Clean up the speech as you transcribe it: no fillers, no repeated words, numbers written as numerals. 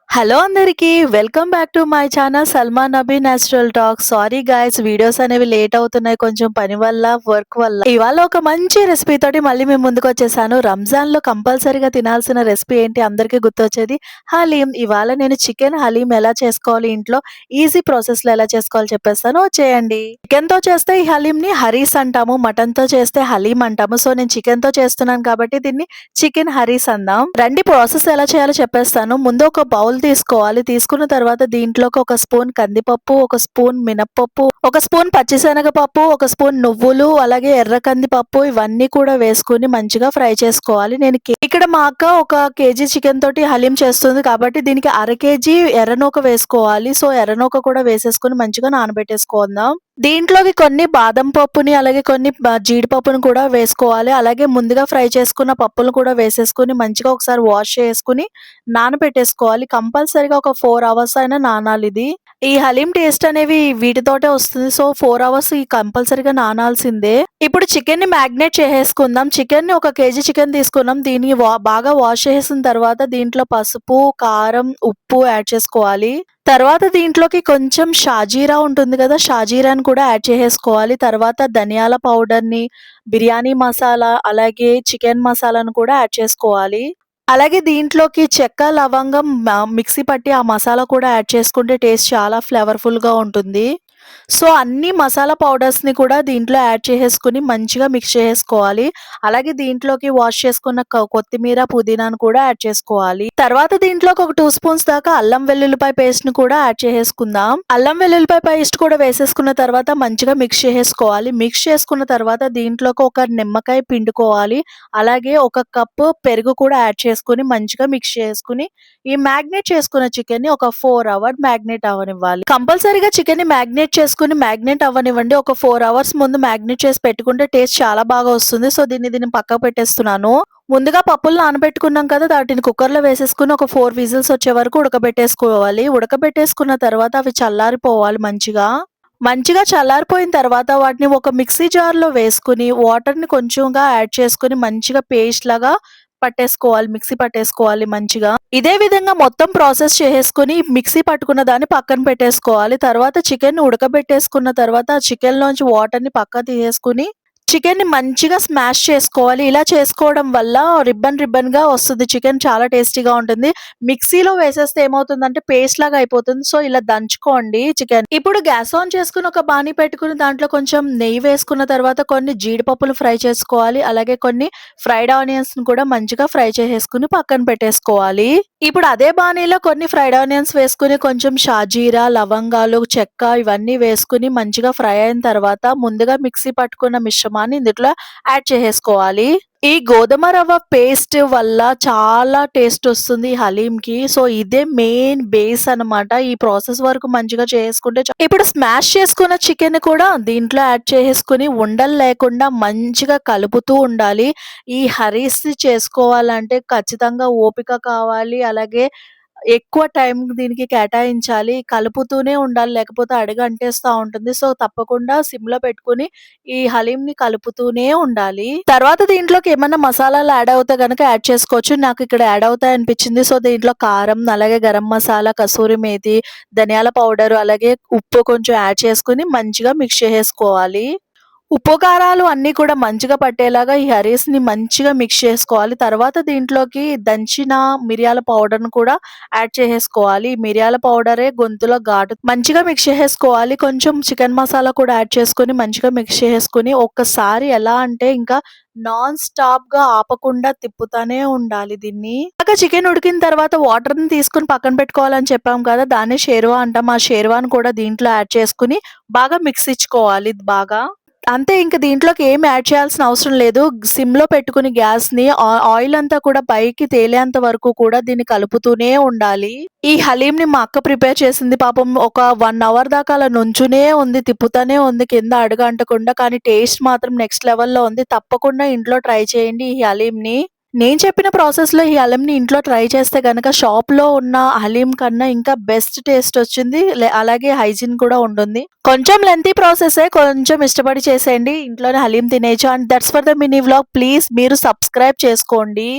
Hello అందరికీ welcome back to my channel Salman Nabi natural talk. Sorry guys, videos అనేవి late అవుతున్నాయి కొంచెం పని వల్ల, వర్క్ వల్ల. ఇవాళ ఒక మంచి రెసిపీ తోటి మళ్ళీ మేము ముందుకు వచ్చేసాను. రంజాన్ లో కంపల్సరీగా తినాల్సిన రెసిపీ ఏంటి అందరికీ గుర్తొచ్చేది హలీం. ఇవాళ నేను చికెన్ హలీం ఎలా చేసుకోవాలి, ఇంట్లో ఈజీ ప్రాసెస్ లో ఎలా చేసుకోవాలి చెప్పేస్తాను, వచ్చేయండి. చికెన్ తో చేస్తే ఈ హలీం ని హరీస్ అంటాము, మటన్ తో చేస్తే హలీం అంటాము. సో నేను చికెన్ తో చేస్తున్నాను కాబట్టి దీన్ని చికెన్ హరీస్ అందాం. రండి ప్రాసెస్ ఎలా చేయాలో చెప్పేస్తాను. ముందు ఒక బౌల్ తీసుకోవాలి. తీసుకున్న తర్వాత దీంట్లోకి ఒక స్పూన్ కందిపప్పు, ఒక స్పూన్ మినప్పప్పు, ఒక స్పూన్ పచ్చిశనగపప్పు, ఒక స్పూన్ నువ్వులు, అలాగే ఎర్ర కందిపప్పు ఇవన్నీ కూడా వేసుకుని మంచిగా ఫ్రై చేసుకోవాలి. నేను ఇక్కడ మా అక్క ఒక కేజీ చికెన్ తోటి హలీం చేస్తుంది కాబట్టి దీనికి అర కేజీ ఎర్రనూక వేసుకోవాలి. సో ఎర్రనూక కూడా వేసేసుకుని మంచిగా నానబెట్టేసుకుందాం. దీంట్లోకి కొన్ని బాదం పప్పుని అలాగే కొన్ని జీడిపప్పుని కూడా వేసుకోవాలి. అలాగే ముందుగా ఫ్రై చేసుకున్న పప్పులు కూడా వేసేసుకుని మంచిగా ఒకసారి వాష్ చేసుకుని నానబెట్టేసుకోవాలి. కంపల్సరీగా ఒక 4 అవర్స్ అయినా నానాలి. ఇది ఈ హలీం టేస్ట్ అనేవి వీటితోటే వస్తుంది. సో 4 అవర్స్ ఈ కంపల్సరీగా నానాల్సిందే. ఇప్పుడు చికెన్ ని మ్యాగ్నేట్ చేసేసుకుందాం. చికెన్ ని ఒక కేజీ చికెన్ తీసుకున్నాం. దీన్ని బాగా వాష్ చేసిన తర్వాత దీంట్లో పసుపు, కారం, ఉప్పు యాడ్ చేసుకోవాలి. తర్వాత దీంట్లోకి కొంచెం షాజీరా ఉంటుంది కదా, షాజీరాని కూడా యాడ్ చేసేసుకోవాలి. తర్వాత ధనియాల పౌడర్ని, బిర్యానీ మసాలా, అలాగే చికెన్ మసాలాను కూడా యాడ్ చేసుకోవాలి. అలాగే దీంట్లోకి చెక్క, లవంగం మిక్సీ పట్టి ఆ మసాలా కూడా యాడ్ చేసుకుంటే టేస్ట్ చాలా ఫ్లేవర్ఫుల్గా ఉంటుంది. సో అన్ని మసాలా పౌడర్స్ని కూడా దీంట్లో యాడ్ చేసేసుకుని మంచిగా మిక్స్ చేసుకోవాలి. అలాగే దీంట్లోకి వాష్ చేసుకున్న కొత్తిమీర, పుదీనాను కూడా యాడ్ చేసుకోవాలి. తర్వాత దీంట్లోకి ఒక 2 స్పూన్స్ దాకా అల్లం వెల్లుల్లిపాయ పేస్ట్ ని కూడా యాడ్ చేసేసుకుందాం. అల్లం వెల్లుల్లిపాయ పేస్ట్ కూడా వేసేసుకున్న తర్వాత మంచిగా మిక్స్ చేసుకోవాలి. మిక్స్ చేసుకున్న తర్వాత దీంట్లోకి ఒక నిమ్మకాయ పిండుకోవాలి. అలాగే ఒక కప్పు పెరుగు కూడా యాడ్ చేసుకుని మంచిగా మిక్స్ చేసుకుని ఈ మ్యాగ్నేట్ చేసుకున్న చికెన్ ని ఒక 4 అవర్స్ మ్యాగ్నేట్ అవ్వనివ్వాలి. కంపల్సరీగా చికెన్ ని మ్యాగ్నేట్ చేసుకుని మ్యాగ్నేట్ అవ్వనివ్వండి. ఒక 4 అవర్స్ ముందు మ్యాగ్నేట్ చేసి పెట్టుకుంటే టేస్ట్ చాలా బాగా వస్తుంది. సో దీన్ని పక్కకు పెట్టేస్తున్నాను. ముందుగా పప్పులు నానబెట్టుకున్నాం కదా, వాటిని కుక్కర్లో వేసేసుకుని ఒక 4 విజిల్స్ వచ్చే వరకు ఉడకబెట్టేసుకోవాలి. ఉడకబెట్టేసుకున్న తర్వాత అవి చల్లారిపోవాలి. మంచిగా చల్లారిపోయిన తర్వాత వాటిని ఒక మిక్సీ జార్లో వేసుకుని వాటర్ని కొంచెంగా యాడ్ చేసుకుని మంచిగా పేస్ట్ లాగా మిక్సీ పట్టేసుకోవాలి మంచిగా. ఇదే విధంగా మొత్తం ప్రాసెస్ చేసేసుకుని మిక్సీ పట్టుకున్న దాన్ని పక్కన పెట్టేసుకోవాలి. తర్వాత చికెన్ ఉడకబెట్టేసుకున్న తర్వాత ఆ చికెన్ లోంచి వాటర్ ని పక్క తీసేసుకుని చికెన్ ని మంచిగా స్మాష్ చేసుకోవాలి. ఇలా చేసుకోవడం వల్ల రిబ్బన్ గా వస్తుంది. చికెన్ చాలా టేస్టీగా ఉంటుంది. మిక్సీలో వేసేస్తే ఏమవుతుందంటే పేస్ట్ లాగా అయిపోతుంది. సో ఇలా దంచుకోండి చికెన్. ఇప్పుడు గ్యాస్ ఆన్ చేసుకుని ఒక బాణీ పెట్టుకుని దాంట్లో కొంచెం నెయ్యి వేసుకున్న తర్వాత కొన్ని జీడిపప్పులు ఫ్రై చేసుకోవాలి. అలాగే కొన్ని ఫ్రైడ్ ఆనియన్స్ ని కూడా మంచిగా ఫ్రై చేసేసుకుని పక్కన పెట్టేసుకోవాలి. ఇప్పుడు అదే బాణీలో కొన్ని ఫ్రైడ్ ఆనియన్స్ వేసుకుని కొంచెం షాజీరా, లవంగాలు, చెక్క ఇవన్నీ వేసుకుని మంచిగా ఫ్రై అయిన తర్వాత ముందుగా మిక్సీ పట్టుకున్న మిశ్రమాన్ని ఇందులో యాడ్ చేసేసుకోవాలి. ఈ గోధుమ రవ్వ పేస్ట్ వల్ల చాలా టేస్ట్ వస్తుంది హలీంకి. సో ఇదే మెయిన్ బేస్ అనమాట. ఈ ప్రాసెస్ వరకు మంచిగా చేసుకుంటే ఇప్పుడు స్మాష్ చేసుకున్న చికెన్ కూడా దీంట్లో యాడ్ చేసేసుకుని ఉండలు లేకుండా మంచిగా కలుపుతూ ఉండాలి. ఈ హరీస్ చేసుకోవాలంటే ఖచ్చితంగా ఓపిక కావాలి. అలాగే ఎక్కువ టైం దీనికి కేటాయించాలి. కలుపుతూనే ఉండాలి. లేకపోతే అడుగు అంటేస్తా ఉంటుంది. సో తప్పకుండా సిమ్‌లో పెట్టుకొని ఈ హలీంని కలుపుతూనే ఉండాలి. తర్వాత దీంట్లోకి ఏమన్నా మసాలాలు యాడ్ అవుతే గనక యాడ్ చేసుకోవచ్చు. నాకు ఇక్కడ యాడ్ అవుతాయి అనిపించింది. సో దీంట్లో కారం, అలాగే గరం మసాలా, కసూరి మేతి, ధనియాల పౌడర్, అలాగే ఉప్పు కొంచెం యాడ్ చేసుకొని మంచిగా మిక్స్ చేసేసుకోవాలి. ఉప్పు, కారాలు అన్నీ కూడా మంచిగా పట్టేలాగా ఈ హరీస్‌ని మంచిగా మిక్స్ చేసుకోవాలి. తర్వాత దీంట్లోకి దంచిన మిరియాల పౌడర్‌ని కూడా యాడ్ చేసేసుకోవాలి. మిరియాల పౌడరే గొంతులో ఘాటు మంచిగా మిక్స్ చేసేసుకోవాలి. కొంచెం చికెన్ మసాలా కూడా యాడ్ చేసుకొని మంచిగా మిక్స్ చేసేసుకొని ఒక్కసారి ఎలా అంటే ఇంకా నాన్ స్టాప్‌గా ఆపకుండా తిప్పుతానే ఉండాలి దీన్ని. చికెన్ ఉడికిన తర్వాత వాటర్‌ని తీసుకొని పక్కన పెట్టుకోవాలని చెప్పాం కదా, దాన్నే షేర్వా అంటాం. ఆ షేర్వాని కూడా దీంట్లో యాడ్ చేసుకొని బాగా మిక్స్ ఇచ్చుకోవాలి బాగా. అంతే, ఇంక దీంట్లోకి ఏమి యాడ్ చేయాల్సిన అవసరం లేదు. సిమ్‌లో పెట్టుకుని గ్యాస్‌ని ఆయిల్ అంతా కూడా పైకి తేలేంత వరకు కూడా దీన్ని కలుపుతూనే ఉండాలి. ఈ హలీంని మా అక్క ప్రిపేర్ చేసింది. పాపం ఒక 1 అవర్ దాకా అలా నుంచునే ఉంది, తిప్పుతానే ఉంది కింద అడుగు అంటకుండా. కానీ టేస్ట్ మాత్రం నెక్స్ట్ లెవెల్‌లో ఉంది. తప్పకుండా ఇంట్లో ట్రై చేయండి ఈ హలీంని. నేను చెప్పిన ప్రాసెస్‌లో ఈ హలీంని ఇంట్లో ట్రై చేస్తే గనక షాప్‌లో ఉన్న హలీం కన్నా ఇంకా బెస్ట్ టేస్ట్ వచ్చింది. అలాగే హైజీన్ కూడా ఉంటుంది. కొంచెం లెంతీ ప్రాసెసే, కొంచెం ఇష్టపడి చేసేయండి. ఇంట్లోనే హలీం తినేయొచ్చు. And that's for the mini vlog. Please మీరు సబ్స్క్రైబ్ చేసుకోండి.